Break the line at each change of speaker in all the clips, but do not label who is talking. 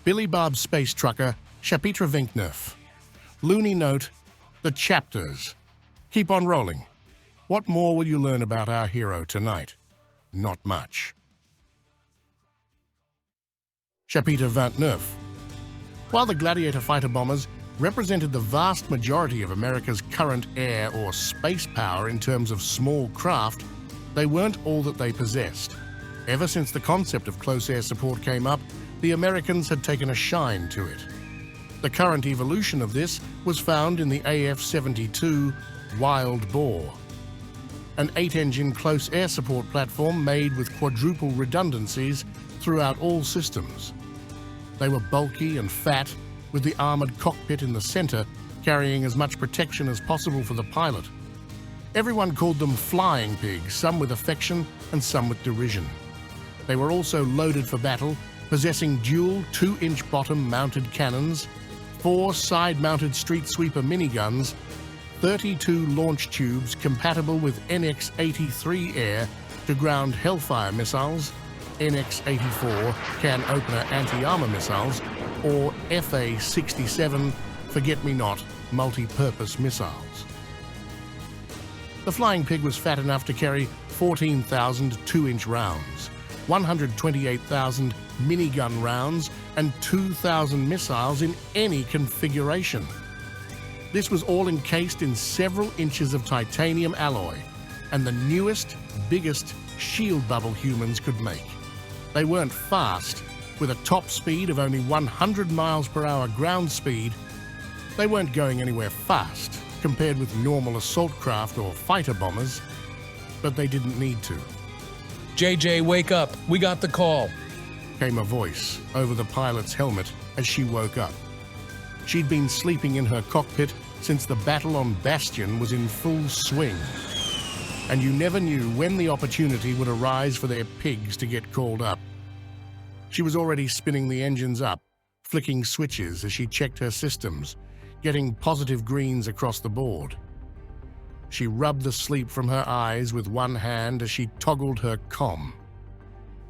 Billy Bob's Space Trucker, Chapitre 29. Looney Note, The Chapters. Keep on rolling. What more will you learn about our hero tonight? Not much. Chapitre 29. While the Gladiator fighter bombers represented the vast majority of America's current air or space power in terms of small craft, they weren't all that they possessed. Ever since the concept of close air support came up, the Americans had taken a shine to it. The current evolution of this was found in the AF-72 Wild Boar, an 8-engine close air support platform made with quadruple redundancies throughout all systems. They were bulky and fat, with the armored cockpit in the center carrying as much protection as possible for the pilot. Everyone called them flying pigs, some with affection and some with derision. They were also loaded for battle, possessing dual 2-inch bottom-mounted cannons, 4 side-mounted street sweeper miniguns, 32 launch tubes compatible with NX-83 air-to-ground Hellfire missiles, NX-84 can-opener anti-armor missiles, or FA-67 forget-me-not multi-purpose missiles. The Flying Pig was fat enough to carry 14,000 2-inch rounds, 128,000 minigun rounds, and 2,000 missiles in any configuration. This was all encased in several inches of titanium alloy, and the newest, biggest shield bubble humans could make. They weren't fast. With a top speed of only 100 miles per hour ground speed, they weren't going anywhere fast compared with normal assault craft or fighter bombers, but they didn't need to.
JJ, wake up. We got the call,
came a voice over the pilot's helmet as she woke up. She'd been sleeping in her cockpit since the battle on Bastion was in full swing, and you never knew when the opportunity would arise for their pigs to get called up. She was already spinning the engines up, flicking switches as she checked her systems, getting positive greens across the board. She rubbed the sleep from her eyes with one hand as she toggled her comm.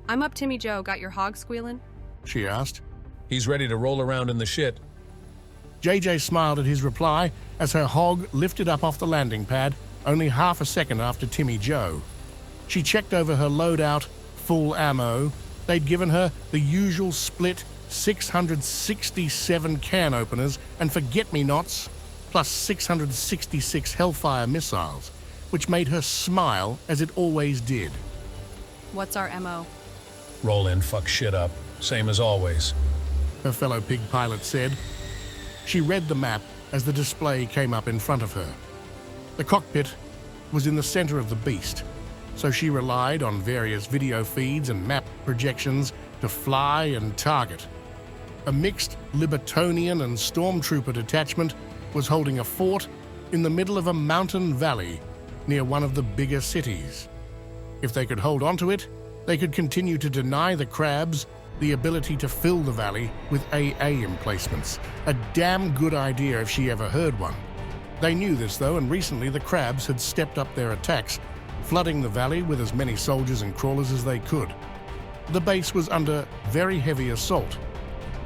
I'm up, Timmy Joe. Got your hog squealing?
She asked.
He's ready to roll around in the shit.
JJ smiled at his reply as her hog lifted up off the landing pad only half a second after Timmy Joe. She checked over her loadout, full ammo. They'd given her the usual split 667 can openers and forget-me-nots, plus 666 Hellfire missiles, which made her smile as it always did.
What's our MO?
Roll in, fuck shit up. Same as always,
her fellow pig pilot said. She read the map as the display came up in front of her. The cockpit was in the center of the beast, so she relied on various video feeds and map projections to fly and target. A mixed Libertonian and Stormtrooper detachment was holding a fort in the middle of a mountain valley near one of the bigger cities. If they could hold onto it, they could continue to deny the crabs the ability to fill the valley with AA emplacements. A damn good idea if she ever heard one. They knew this though, and recently the crabs had stepped up their attacks, flooding the valley with as many soldiers and crawlers as they could. The base was under very heavy assault,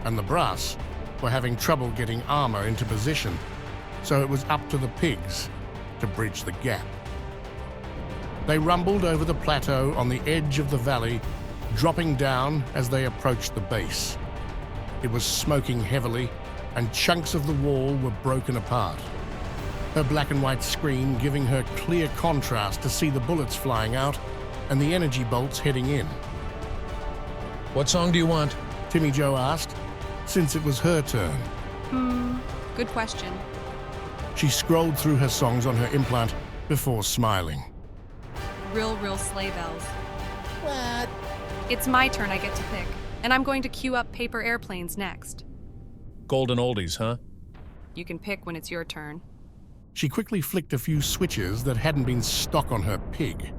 and the brass were having trouble getting armor into position, so it was up to the pigs to bridge the gap. They rumbled over the plateau on the edge of the valley, dropping down as they approached the base. It was smoking heavily, and chunks of the wall were broken apart. Her black and white screen giving her clear contrast to see the bullets flying out and the energy bolts heading in.
What song do you want?
Timmy Joe asked, since it was her turn.
Good question.
She scrolled through her songs on her implant before smiling.
Real sleigh bells.
What?
It's my turn, I get to pick. And I'm going to queue up Paper Airplanes next.
Golden oldies, huh?
You can pick when it's your turn.
She quickly flicked a few switches that hadn't been stuck on her pig.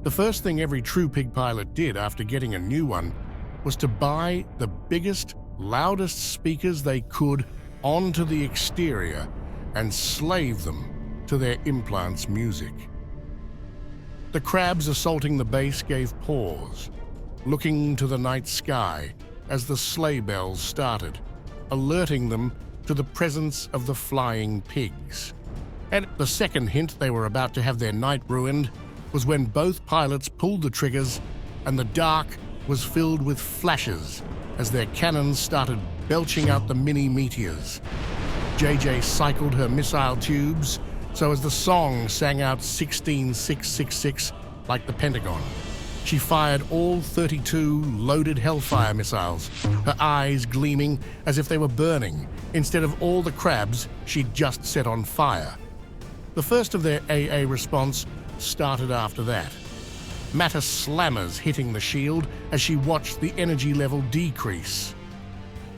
The first thing every true pig pilot did after getting a new one was to buy the biggest, loudest speakers they could onto the exterior and slave them to their implants' music. The crabs assaulting the base gave pause, looking to the night sky as the sleigh bells started, alerting them to the presence of the flying pigs. And the second hint they were about to have their night ruined was when both pilots pulled the triggers and the dark was filled with flashes as their cannons started belching out the mini meteors. JJ cycled her missile tubes so as the song sang out 16666 like the Pentagon. She fired all 32 loaded Hellfire missiles, her eyes gleaming as if they were burning, instead of all the crabs she'd just set on fire. The first of their AA response started after that. Matter slammers hitting the shield as she watched the energy level decrease.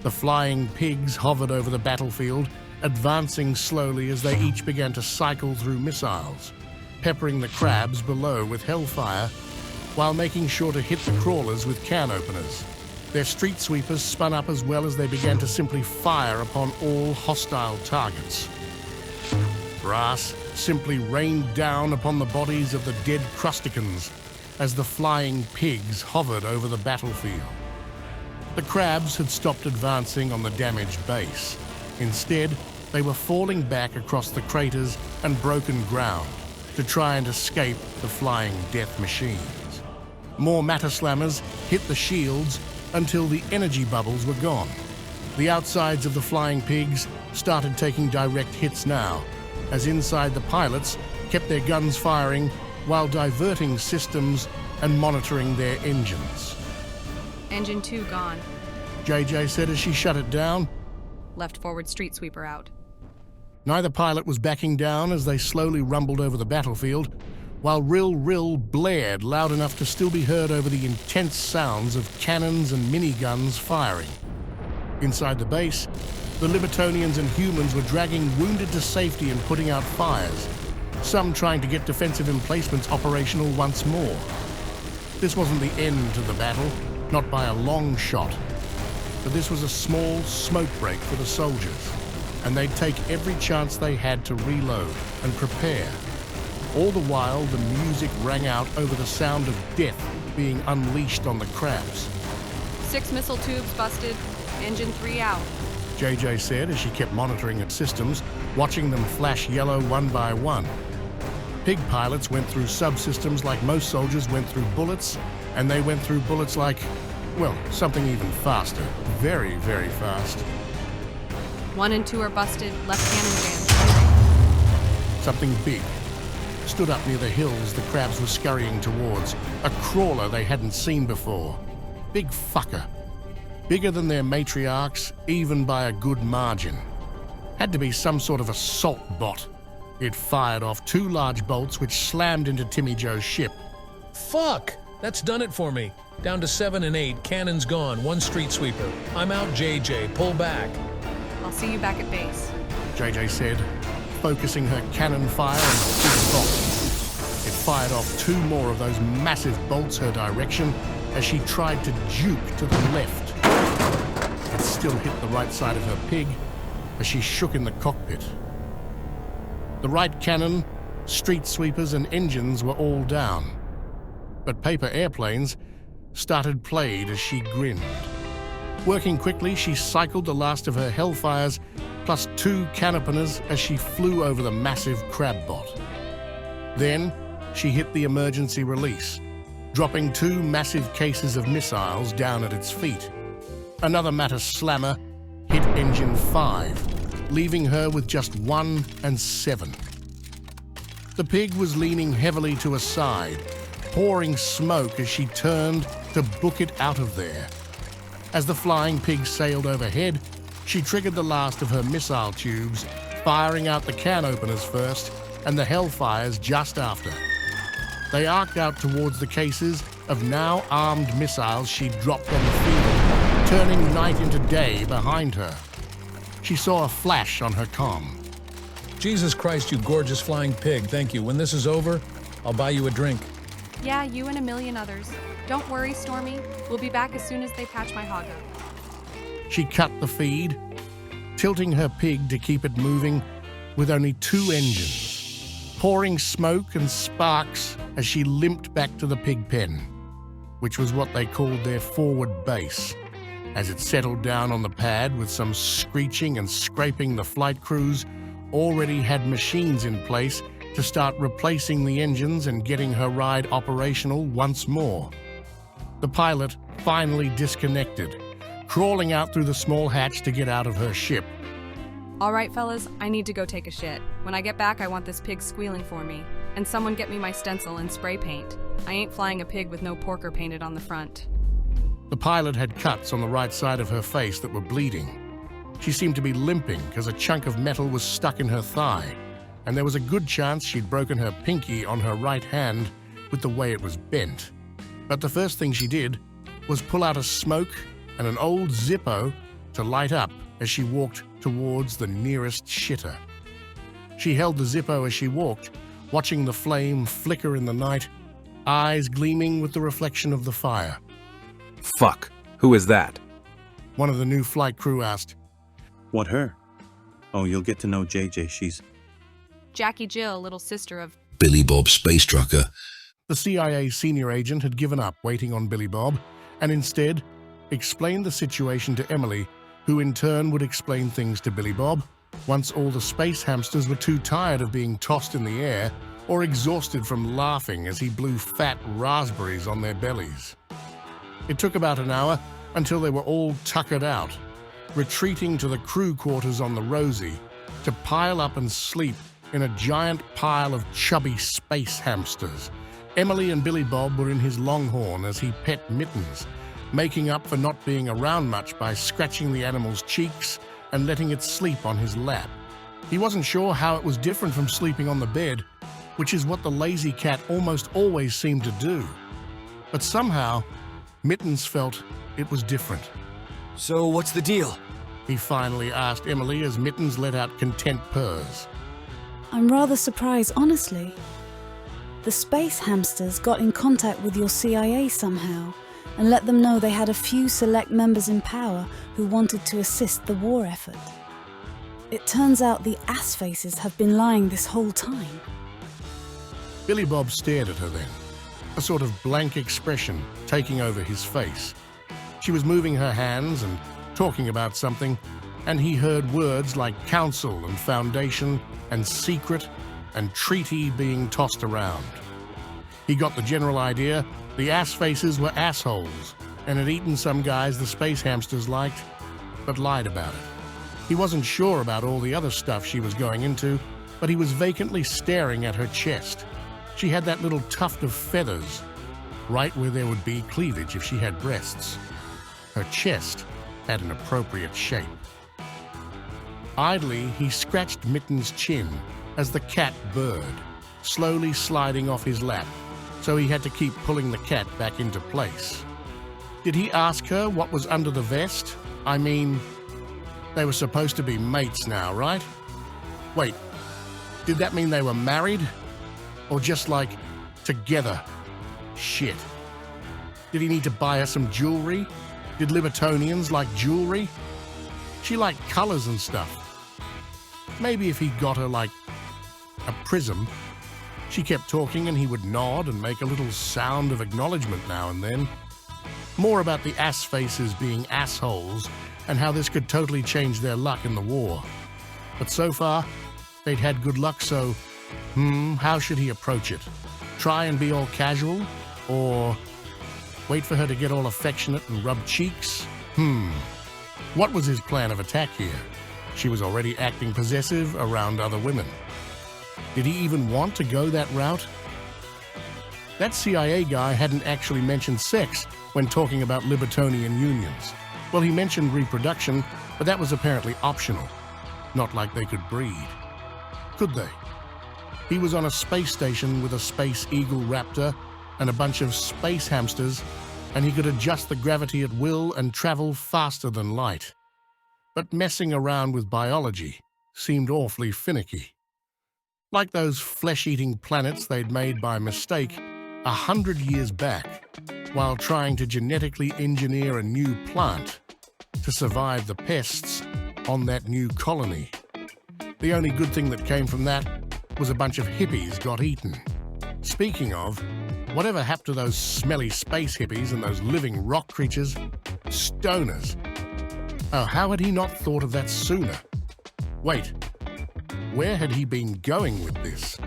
The flying pigs hovered over the battlefield, advancing slowly as they each began to cycle through missiles, peppering the crabs below with Hellfire, while making sure to hit the crawlers with can openers. Their street sweepers spun up as well as they began to simply fire upon all hostile targets. Brass simply rained down upon the bodies of the dead crusticans as the flying pigs hovered over the battlefield. The crabs had stopped advancing on the damaged base. Instead, they were falling back across the craters and broken ground to try and escape the flying death machines. More matter slammers hit the shields until the energy bubbles were gone. The outsides of the flying pigs started taking direct hits now, as inside the pilots kept their guns firing while diverting systems and monitoring their engines.
Engine 2 gone.
JJ said as she shut it down.
Left forward street sweeper out.
Neither pilot was backing down as they slowly rumbled over the battlefield, while Rill blared loud enough to still be heard over the intense sounds of cannons and miniguns firing. Inside the base, the Libertonians and humans were dragging wounded to safety and putting out fires, some trying to get defensive emplacements operational once more. This wasn't the end to the battle, not by a long shot, but this was a small smoke break for the soldiers, and they'd take every chance they had to reload and prepare. All the while, the music rang out over the sound of death being unleashed on the crabs.
6 missile tubes busted. Engine 3 out.
JJ said as she kept monitoring its systems, watching them flash yellow one by one. Pig pilots went through subsystems like most soldiers went through bullets, and they went through bullets like, well, something even faster. Very, very fast.
1 and 2 are busted. Left cannon jammed.
Something big stood up near the hills the crabs were scurrying towards, a crawler they hadn't seen before. Big fucker. Bigger than their matriarchs, even by a good margin. Had to be some sort of assault bot. It fired off 2 large bolts which slammed into Timmy Joe's ship.
Fuck! That's done it for me. Down to 7 and 8, cannons gone, 1 street sweeper. I'm out, JJ. Pull back.
I'll see you back at base.
JJ said, focusing her cannon fire on the big bolt. It fired off 2 more of those massive bolts her direction as she tried to juke to the left. It still hit the right side of her pig as she shook in the cockpit. The right cannon, street sweepers and engines were all down, but paper airplanes started played as she grinned. Working quickly, she cycled the last of her Hellfires plus 2 can openers as she flew over the massive crabbot. Then she hit the emergency release, dropping 2 massive cases of missiles down at its feet. Another matter slammer hit engine 5, leaving her with just 1 and 7. The pig was leaning heavily to a side, pouring smoke as she turned to book it out of there. As the flying pig sailed overhead, she triggered the last of her missile tubes, firing out the can openers first and the Hellfires just after. They arced out towards the cases of now armed missiles she dropped on the field, turning night into day behind her. She saw a flash on her comm.
Jesus Christ, you gorgeous flying pig. Thank you. When this is over, I'll buy you a drink.
Yeah, you and a million others. Don't worry, Stormy. We'll be back as soon as they patch my hog up.
She cut the feed, tilting her pig to keep it moving with only 2 engines, pouring smoke and sparks as she limped back to the pig pen, which was what they called their forward base. As it settled down on the pad with some screeching and scraping, the flight crews already had machines in place to start replacing the engines and getting her ride operational once more. The pilot finally disconnected, crawling out through the small hatch to get out of her ship.
All right, fellas, I need to go take a shit. When I get back, I want this pig squealing for me. And someone get me my stencil and spray paint. I ain't flying a pig with no porker painted on the front.
The pilot had cuts on the right side of her face that were bleeding. She seemed to be limping because a chunk of metal was stuck in her thigh, and there was a good chance she'd broken her pinky on her right hand with the way it was bent. But the first thing she did was pull out a smoke and an old Zippo to light up as she walked towards the nearest shitter. She held the Zippo as she walked, watching the flame flicker in the night, eyes gleaming with the reflection of the fire.
Fuck, who is that?
One of the new flight crew asked.
What, her? Oh, you'll get to know JJ. She's...
Jackie Jill, little sister of...
Billy Bob Space Trucker.
The CIA senior agent had given up waiting on Billy Bob and instead explained the situation to Emily, who in turn would explain things to Billy Bob once all the space hamsters were too tired of being tossed in the air or exhausted from laughing as he blew fat raspberries on their bellies. It took about an hour until they were all tuckered out, retreating to the crew quarters on the Rosie to pile up and sleep in a giant pile of chubby space hamsters. Emily and Billy Bob were in his Longhorn as he pet Mittens, making up for not being around much by scratching the animal's cheeks and letting it sleep on his lap. He wasn't sure how it was different from sleeping on the bed, which is what the lazy cat almost always seemed to do. But somehow, Mittens felt it was different.
So what's the deal?
He finally asked Emily as Mittens let out content purrs.
I'm rather surprised, honestly. The space hamsters got in contact with your CIA somehow and let them know they had a few select members in power who wanted to assist the war effort. It turns out the ass faces have been lying this whole time.
Billy Bob stared at her then, a sort of blank expression taking over his face. She was moving her hands and talking about something, and he heard words like council and foundation and secret and treaty being tossed around. He got the general idea. The ass faces were assholes and had eaten some guys the space hamsters liked, but lied about it. He wasn't sure about all the other stuff she was going into, but he was vacantly staring at her chest. She had that little tuft of feathers, right where there would be cleavage if she had breasts. Her chest had an appropriate shape. Idly, he scratched Mitten's chin as the cat burred, slowly sliding off his lap, so he had to keep pulling the cat back into place. Did he ask her what was under the vest? I mean, they were supposed to be mates now, right? Wait, did that mean they were married? Or just like, together? Shit. Did he need to buy her some jewelry? Did Libertonians like jewelry? She liked colors and stuff. Maybe if he got her, like, a prism. She kept talking and he would nod and make a little sound of acknowledgement now and then. More about the ass faces being assholes and how this could totally change their luck in the war. But so far, they'd had good luck, so, how should he approach it? Try and be all casual? Or wait for her to get all affectionate and rub cheeks? What was his plan of attack here? She was already acting possessive around other women. Did he even want to go that route? That CIA guy hadn't actually mentioned sex when talking about Libertonian unions. Well, he mentioned reproduction, but that was apparently optional. Not like they could breed. Could they? He was on a space station with a space eagle raptor and a bunch of space hamsters, and he could adjust the gravity at will and travel faster than light. But messing around with biology seemed awfully finicky. Like those flesh-eating planets they'd made by mistake 100 years back while trying to genetically engineer a new plant. to survive the pests on that new colony. The only good thing that came from that was a bunch of hippies got eaten. Speaking of, whatever happened to those smelly space hippies and those living rock creatures? Stoners. Oh, how had he not thought of that sooner? Wait, where had he been going with this?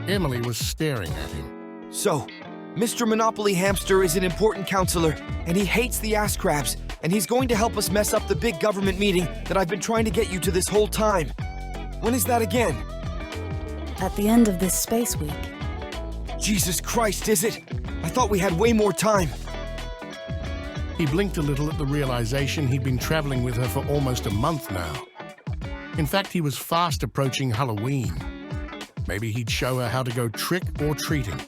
Emily was staring at him.
So, Mr. Monopoly Hamster is an important counselor, and he hates the ass crabs, and he's going to help us mess up the big government meeting that I've been trying to get you to this whole time. When is that again?
At the end of this space week.
Jesus Christ, is it? I thought we had way more time.
He blinked a little at the realization he'd been traveling with her for almost a month now. In fact, he was fast approaching Halloween. Maybe he'd show her how to go trick or treating.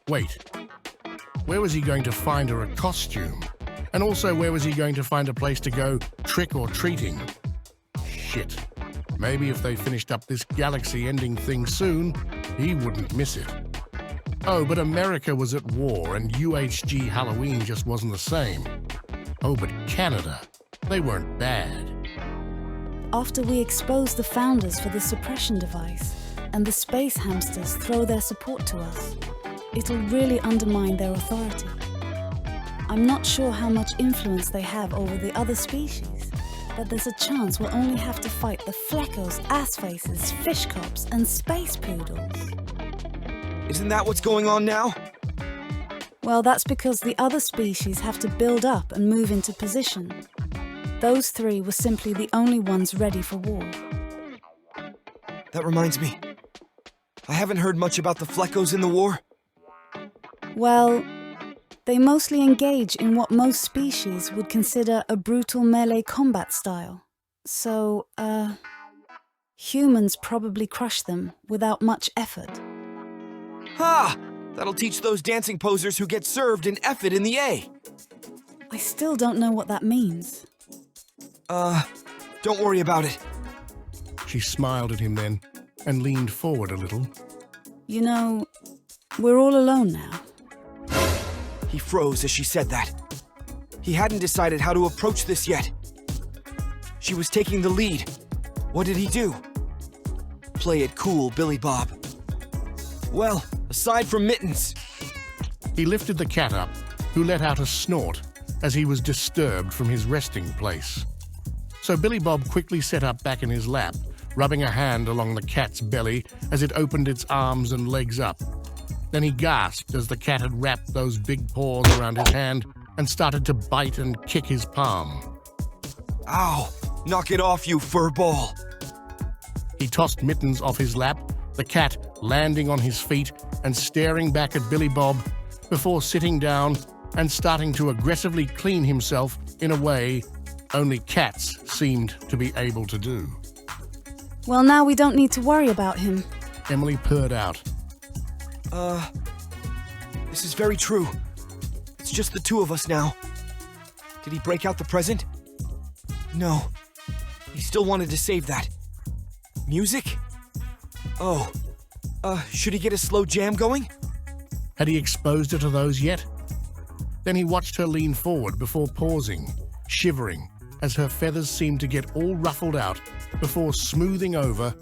Wait, where was he going to find her a costume? And also, where was he going to find a place to go trick or treating? Shit. Maybe if they finished up this galaxy-ending thing soon, he wouldn't miss it. Oh, but America was at war and UHG Halloween just wasn't the same. Oh, but Canada, they weren't bad.
After we expose the founders for the suppression device and the space hamsters throw their support to us, it'll really undermine their authority. I'm not sure how much influence they have over the other species, but there's a chance we'll only have to fight the fleckos, assfaces, fish cops, and space poodles.
Isn't that what's going on now?
Well, that's because the other species have to build up and move into position. Those three were simply the only ones ready for war.
That reminds me. I haven't heard much about the fleckos in the war.
Well, they mostly engage in what most species would consider a brutal melee combat style. So, humans probably crush them without much effort.
Ha! That'll teach those dancing posers who get served an effort in the A.
I still don't know what that means.
Don't worry about it.
She smiled at him then and leaned forward a little.
You know, we're all alone now.
He froze as she said that. He hadn't decided how to approach this yet. She was taking the lead. What did he do? Play it cool, Billy Bob. Well, aside from Mittens.
He lifted the cat up, who let out a snort as he was disturbed from his resting place. So Billy Bob quickly sat up back in his lap, rubbing a hand along the cat's belly as it opened its arms and legs up. Then he gasped as the cat had wrapped those big paws around his hand and started to bite and kick his palm.
Ow! Knock it off, you furball!
He tossed Mittens off his lap, the cat landing on his feet and staring back at Billy Bob before sitting down and starting to aggressively clean himself in a way only cats seemed to be able to do.
Well, now we don't need to worry about him.
Emily purred out.
This is very true. It's just the two of us now. Did he break out the present? No. He still wanted to save that. Music? Oh. Should he get a slow jam going?
Had he exposed her to those yet? Then he watched her lean forward before pausing, shivering, as her feathers seemed to get all ruffled out before smoothing over,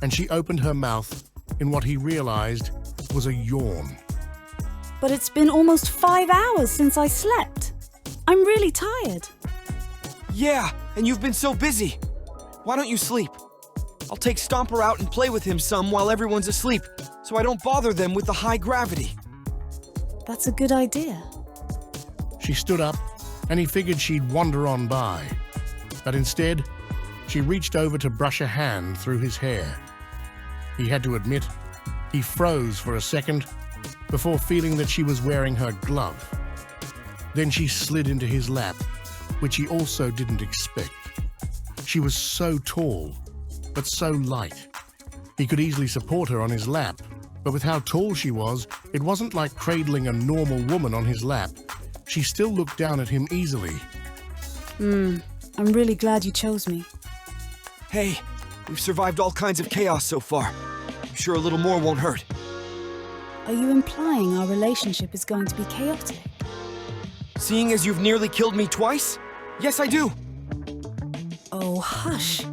and she opened her mouth in what he realized was a yawn.
But it's been almost 5 hours since I slept. I'm really tired.
Yeah, and you've been so busy. Why don't you sleep? I'll take Stomper out and play with him some while everyone's asleep, so I don't bother them with the high gravity.
That's a good idea.
She stood up, and he figured she'd wander on by. But instead, she reached over to brush a hand through his hair. He had to admit, he froze for a second before feeling that she was wearing her glove. Then she slid into his lap, which he also didn't expect. She was so tall, but so light. He could easily support her on his lap, but with how tall she was, it wasn't like cradling a normal woman on his lap. She still looked down at him easily.
I'm really glad you chose me.
Hey, we've survived all kinds of chaos so far. I'm sure a little more won't hurt.
Are you implying our relationship is going to be chaotic?
Seeing as you've nearly killed me twice? Yes, I do.
Oh, hush.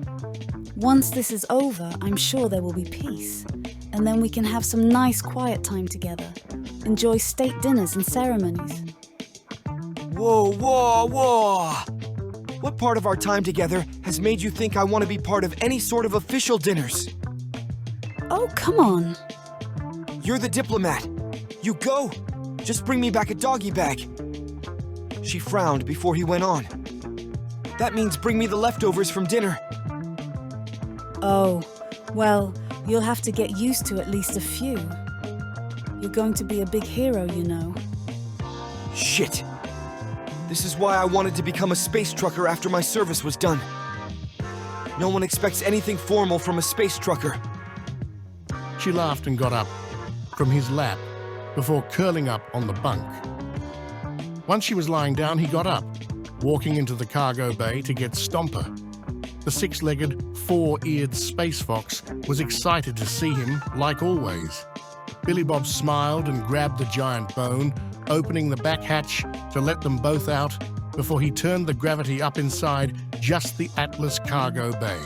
Once this is over, I'm sure there will be peace. And then we can have some nice quiet time together. Enjoy state dinners and ceremonies.
Whoa, whoa, whoa! What part of our time together has made you think I want to be part of any sort of official dinners?
Oh, come on.
You're the diplomat. You go. Just bring me back a doggy bag. She frowned before he went on. That means bring me the leftovers from dinner.
Oh, well, you'll have to get used to at least a few. You're going to be a big hero, you know.
Shit. This is why I wanted to become a space trucker after my service was done. No one expects anything formal from a space trucker.
She laughed and got up from his lap before curling up on the bunk. Once she was lying down, he got up, walking into the cargo bay to get Stomper. The six-legged, four-eared space fox was excited to see him, like always. Billy Bob smiled and grabbed the giant bone, opening the back hatch to let them both out before he turned the gravity up inside just the Atlas cargo bay.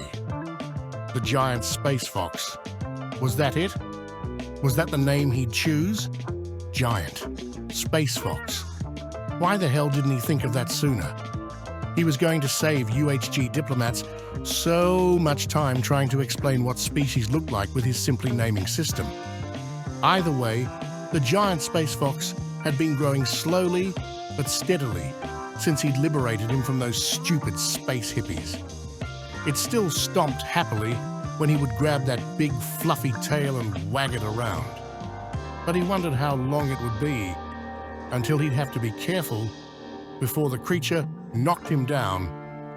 The giant space fox. Was that it? Was that the name he'd choose? Giant. Space fox. Why the hell didn't he think of that sooner? He was going to save UHG diplomats so much time trying to explain what species looked like with his simply naming system. Either way, the giant space fox had been growing slowly but steadily since he'd liberated him from those stupid space hippies. It still stomped happily when he would grab that big fluffy tail and wag it around. But he wondered how long it would be until he'd have to be careful before the creature knocked him down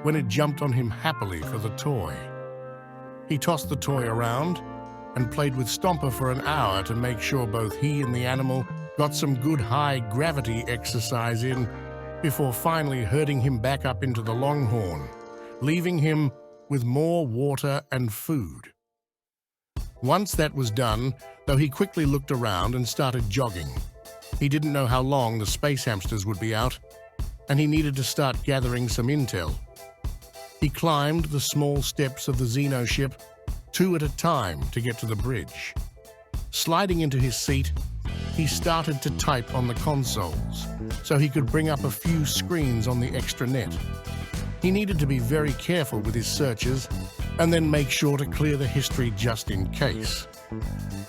when it jumped on him happily for the toy. He tossed the toy around and played with Stomper for an hour to make sure both he and the animal got some good high gravity exercise in before finally herding him back up into the Longhorn, leaving him with more water and food. Once that was done, though, he quickly looked around and started jogging. He didn't know how long the space hamsters would be out, and he needed to start gathering some intel. He climbed the small steps of the Xeno ship, two at a time, to get to the bridge. Sliding into his seat, he started to type on the consoles so he could bring up a few screens on the extranet. He needed to be very careful with his searches and then make sure to clear the history just in case.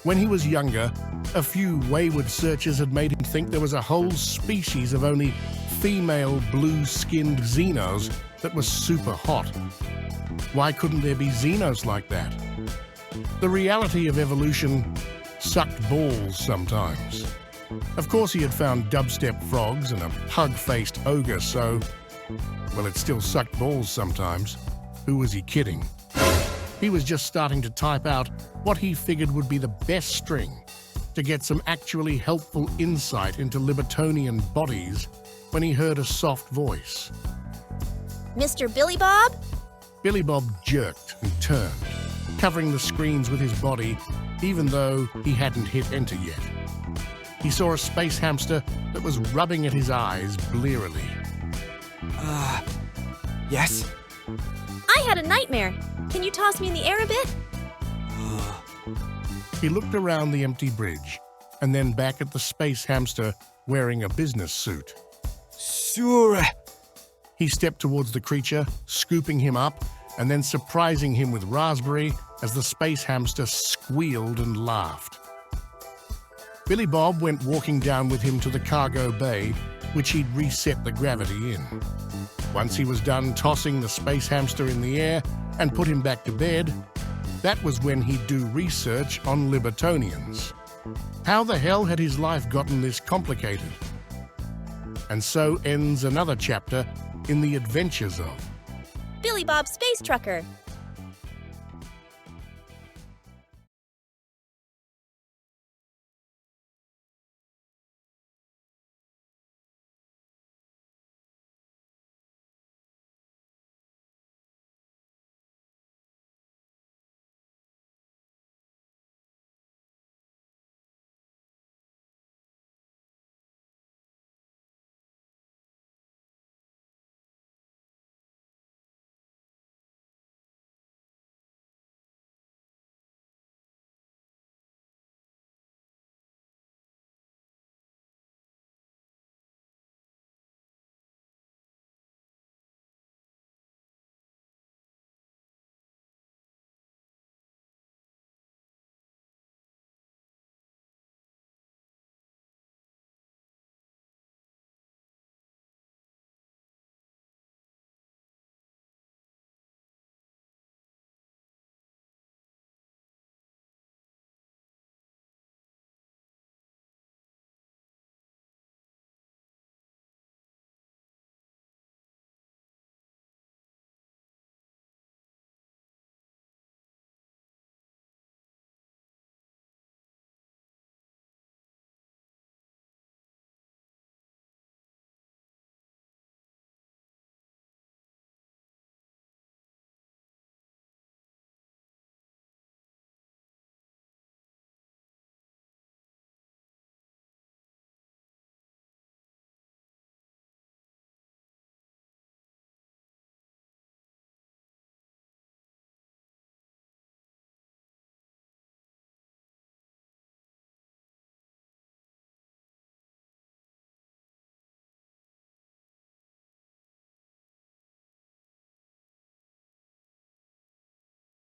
When he was younger, a few wayward searches had made him think there was a whole species of only female blue-skinned Xenos that was super hot. Why couldn't there be Xenos like that? The reality of evolution sucked balls sometimes. Of course, he had found dubstep frogs and a pug-faced ogre, so, well, it still sucked balls sometimes. Who was he kidding? He was just starting to type out what he figured would be the best string to get some actually helpful insight into Libertonian bodies when he heard a soft voice.
Mr. Billy Bob?
Billy Bob jerked and turned, covering the screens with his body, even though he hadn't hit enter yet. He saw a space hamster that was rubbing at his eyes blearily.
Yes?
I had a nightmare. Can you toss me in the air a bit?
He looked around the empty bridge and then back at the space hamster wearing a business suit.
Sure.
He stepped towards the creature, scooping him up and then surprising him with raspberry as the space hamster squealed and laughed. Billy Bob went walking down with him to the cargo bay, which he'd reset the gravity in. Once he was done tossing the space hamster in the air and put him back to bed, that was when he'd do research on Libertonians. How the hell had his life gotten this complicated? And so ends another chapter in the adventures of
Billy Bob Space Trucker.